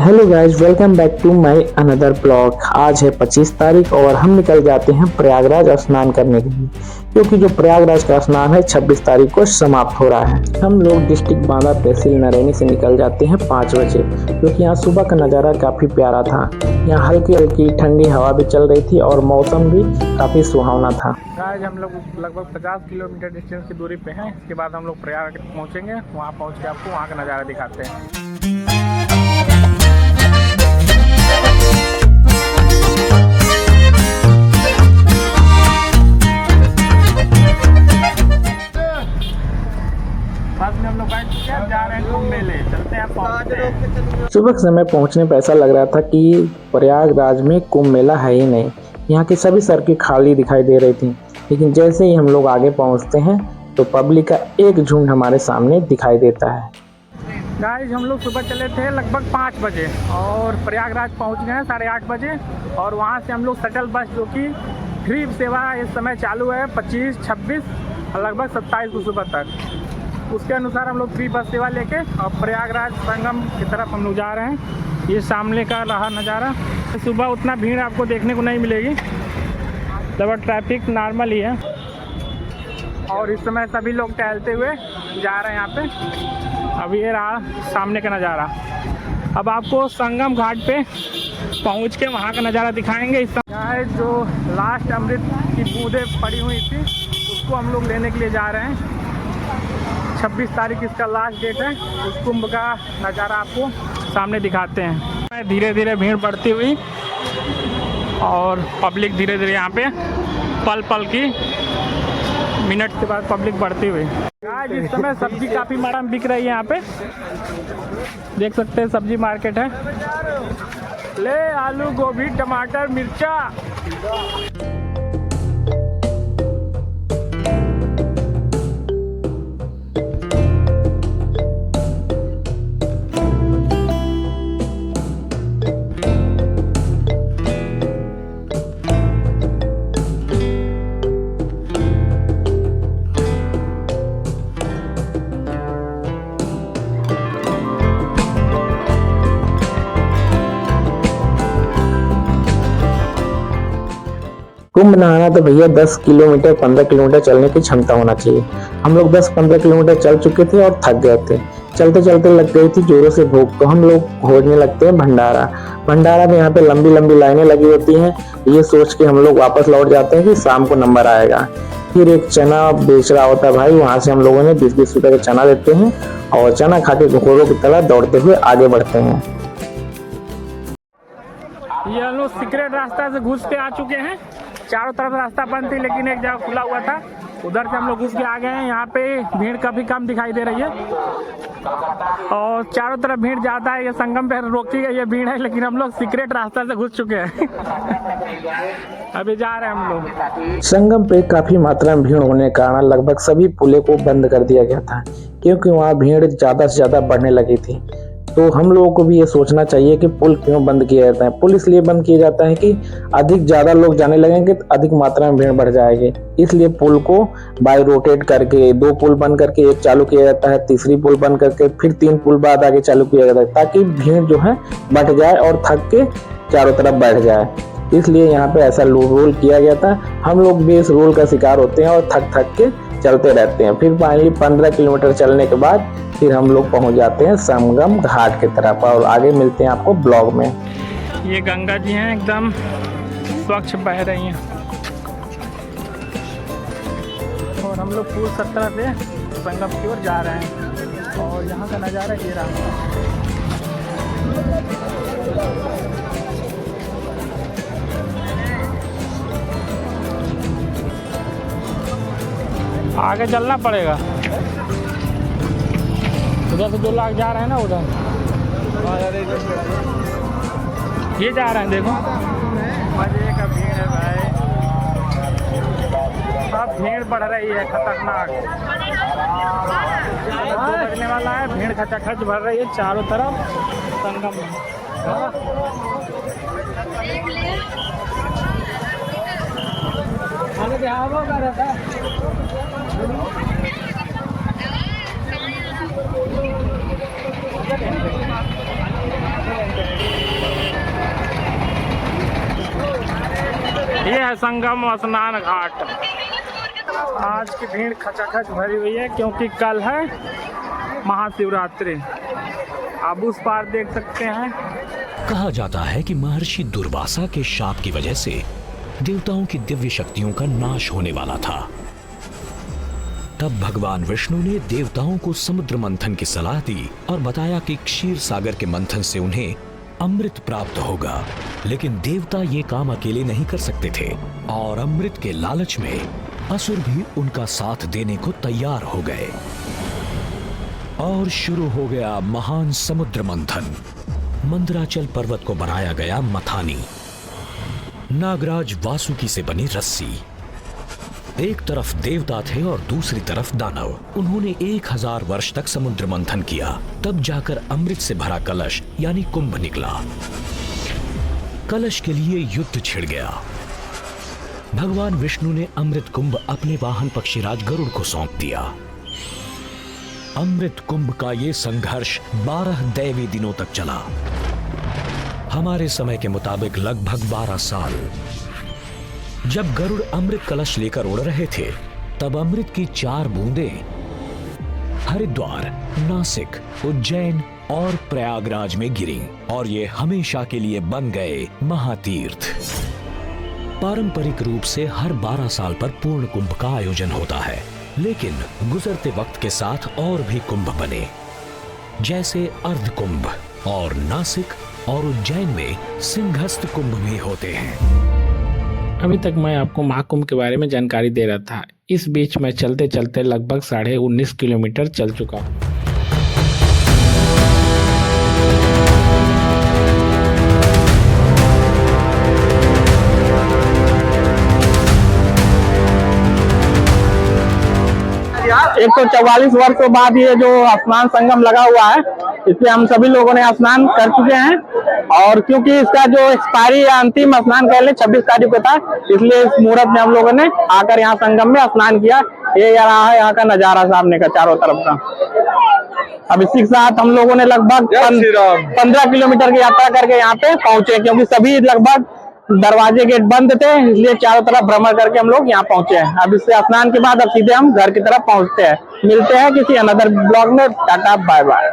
Hello guys, welcome back to my another blog. आज है 25 तारीख और हम निकल जाते हैं प्रयागराज स्नान करने के लिए, क्योंकि जो प्रयागराज का स्नान है 26 तारीख को समाप्त हो रहा है। हम लोग डिस्ट्रिक्ट बांदा तहसील नरैनी से निकल जाते हैं 5 बजे, क्योंकि यहाँ सुबह का नज़ारा काफ़ी प्यारा था। यहाँ हल्की हल्की ठंडी हवा भी चल रही थी और मौसम भी काफ़ी सुहावना था। आज हम लोग लगभग 50 किलोमीटर डिस्टेंस की दूरी पे हैं। इसके बाद हम लोग प्रयाग पहुँचेंगे। वहाँ पहुँच के आपको वहाँ का नज़ारा दिखाते हैं। हम लोग जा रहे हैं कुंभ मेले, चलते हैं। सुबह के समय पहुंचने पर ऐसा लग रहा था कि प्रयागराज में कुंभ मेला है ही नहीं। यहाँ की सभी सड़कें खाली दिखाई दे रही थी, लेकिन जैसे ही हम लोग आगे पहुंचते हैं तो पब्लिक का एक झुंड हमारे सामने दिखाई देता है। गाइस, हम लोग सुबह चले थे लगभग 5 बजे और प्रयागराज पहुंच गए 8:30 बजे। और वहां से हम लोग शटल बस, जो कि फ्री सेवा इस समय चालू है 25, 26 और लगभग 27 को सुबह तक, उसके अनुसार हम लोग फ्री बस सेवा लेके और प्रयागराज संगम की तरफ हम लोग जा रहे हैं। ये सामने का रहा नज़ारा। सुबह उतना भीड़ आपको देखने को नहीं मिलेगी, लगभग ट्रैफिक नॉर्मल ही है। और इस समय सभी लोग टहलते हुए जा रहे हैं यहाँ पे। अब ये रहा सामने का नज़ारा। अब आपको संगम घाट पे पहुँच के वहाँ का नज़ारा दिखाएंगे। इस समय जो लास्ट अमृत की बूंदें पड़ी हुई थी, उसको हम लोग लेने के लिए जा रहे हैं। 26 तारीख इसका लास्ट डेट है। उस कुंभ का नज़ारा आपको सामने दिखाते हैं। धीरे धीरे भीड़ बढ़ती हुई और पब्लिक धीरे धीरे यहाँ पे पल पल की मिनट के बाद पब्लिक बढ़ती हुई। आज इस समय सब्जी काफ़ी मैडम बिक रही है। यहाँ पे देख सकते हैं सब्जी मार्केट है। ले आलू, गोभी, टमाटर, मिर्चा। कुंभ नहाना तो भैया 10 किलोमीटर 15 किलोमीटर चलने की क्षमता होना चाहिए। हम लोग 10-15 किलोमीटर चल चुके थे और थक गए थे। चलते चलते लग गई थी जोरों से भूख, तो हम लोग खोजने लगते हैं भंडारा। भंडारा में यहाँ पे लंबी लंबी लाइनें लगी होती हैं। ये सोच के हम लोग वापस लौट जाते हैं कि शाम को नंबर आएगा। फिर एक चना बेच रहा होता है भाई, वहाँ से हम लोगों ने 20-20 रुपए का चना देते हैं और चना खा के घोड़ों की तरह दौड़ते हुए आगे बढ़ते हैं। ये हम लोग सीक्रेट रास्ता से घुस के आ चुके हैं। चारों तरफ रास्ता बंद थी, लेकिन एक जगह खुला हुआ था, उधर से हम लोग घुस के आ गए हैं। यहाँ पे भीड़ काफ़ी कम दिखाई दे रही है और चारों तरफ भीड़ ज़्यादा है। ये संगम पे रोकी गई ये भीड़ है, लेकिन हम लोग सीक्रेट रास्ता से घुस चुके हैं। अभी जा रहे हैं हम लोग। संगम पे काफी मात्रा में भीड़ होने के कारण लगभग सभी पुलों को बंद कर दिया गया था, क्योंकि वहाँ भीड़ ज़्यादा से ज़्यादा बढ़ने लगी थी। तो हम लोगों को भी ये सोचना चाहिए कि पुल क्यों बंद किया जाता है। पुल इसलिए बंद किया जाता है कि ज़्यादा लोग जाने लगेंगे तो अधिक मात्रा में भीड़ बढ़ जाएगी। इसलिए पुल को बाय रोटेट करके 2 पुल बंद करके एक चालू किया जाता है, तीसरी पुल बंद करके फिर 3 पुल बाद आगे चालू किया जाता है, ताकि भीड़ जो है बढ़ जाए और थक के चारों तरफ बैठ जाए। इसलिए यहाँ पे ऐसा रूल किया गया था। हम लोग भी इस रूल का शिकार होते हैं और थक थक के चलते रहते हैं। फिर फाइनली 15 किलोमीटर चलने के बाद फिर हम लोग पहुंच जाते हैं संगम घाट की तरफ और आगे मिलते हैं आपको ब्लॉग में। ये गंगा जी हैं, एकदम स्वच्छ बह रही हैं और हम लोग पूल 17 से संगम की ओर जा रहे हैं और यहाँ का नज़ारा ये रहा। आगे चलना पड़ेगा। उधर से 2 लाख जा रहे हैं ना, उधर ये जा रहे हैं। देखो मजे का भीड़ है भाई, सब भीड़ बढ़ रही है खतरनाक। 2 बजने वाला है, भीड़ खचाखच भर रही है चारों तरफ संगम में। ये है संगम स्नान घाट। आज की भीड़ खचाखच भरी हुई है क्योंकि कल है महाशिवरात्रि। आप उस पार देख सकते हैं। कहा जाता है कि महर्षि दुर्वासा के शाप की वजह से देवताओं की दिव्य शक्तियों का नाश होने वाला था। तब भगवान विष्णु ने देवताओं को समुद्र मंथन की सलाह दी और बताया कि क्षीर सागर के मंथन से उन्हें अमृत प्राप्त होगा। लेकिन देवता ये काम अकेले नहीं कर सकते थे और अमृत के लालच में असुर भी उनका साथ देने को तैयार हो गए और शुरू हो गया महान समुद्र मंथन। मंदराचल पर्वत को बनाया गया मथानी, नागराज वासुकी से बनी रस्सी। एक तरफ देवता थे और दूसरी तरफ दानव। उन्होंने 1000 वर्ष तक समुद्र मंथन किया, तब जाकर अमृत से भरा कलश यानी कुंभ निकला। कलश के लिए युद्ध छिड़ गया। भगवान विष्णु ने अमृत कुंभ अपने वाहन पक्षीराज गरुड़ को सौंप दिया। अमृत कुंभ का ये संघर्ष 12 दैवी दिनों तक चला। हमारे समय के मुताबिक लगभग 12 साल। जब गरुड़ अमृत कलश लेकर उड़ रहे थे, तब अमृत की 4 बूंदें हरिद्वार, नासिक, उज्जैन और प्रयागराज में गिरी और ये हमेशा के लिए बन गए महातीर्थ। पारंपरिक रूप से हर 12 साल पर पूर्ण कुंभ का आयोजन होता है, लेकिन गुजरते वक्त के साथ और भी कुंभ बने, जैसे अर्ध कुंभ, और नासिक और उज्जैन में सिंहस्थ कुंभ भी होते हैं। अभी तक मैं आपको महाकुंभ के बारे में जानकारी दे रहा था। इस बीच मैं चलते चलते लगभग 19.5 किलोमीटर चल चुका हूँ। एक 144 वर्षों बाद ये जो स्नान संगम लगा हुआ है, इसमें हम सभी लोगों ने स्नान कर चुके हैं। और क्योंकि इसका जो एक्सपायरी या अंतिम स्नान कर ले 26 तारीख को था, इसलिए इस मुहूर्त में हम लोगों ने आकर यहाँ संगम में स्नान किया। ये रहा है यहाँ का नजारा सामने का चारों तरफ का। अब इसी के साथ हम लोगों ने लगभग 15 किलोमीटर की यात्रा करके यहाँ पे पहुंचे, क्योंकि सभी लगभग दरवाजे गेट बंद थे, इसलिए चारों तरफ भ्रमण करके हम लोग यहाँ पहुंचे हैं। अब इससे स्नान के बाद अब सीधे हम घर की तरफ पहुंचते हैं। मिलते हैं किसी अनदर ब्लॉग में। Tata bye bye.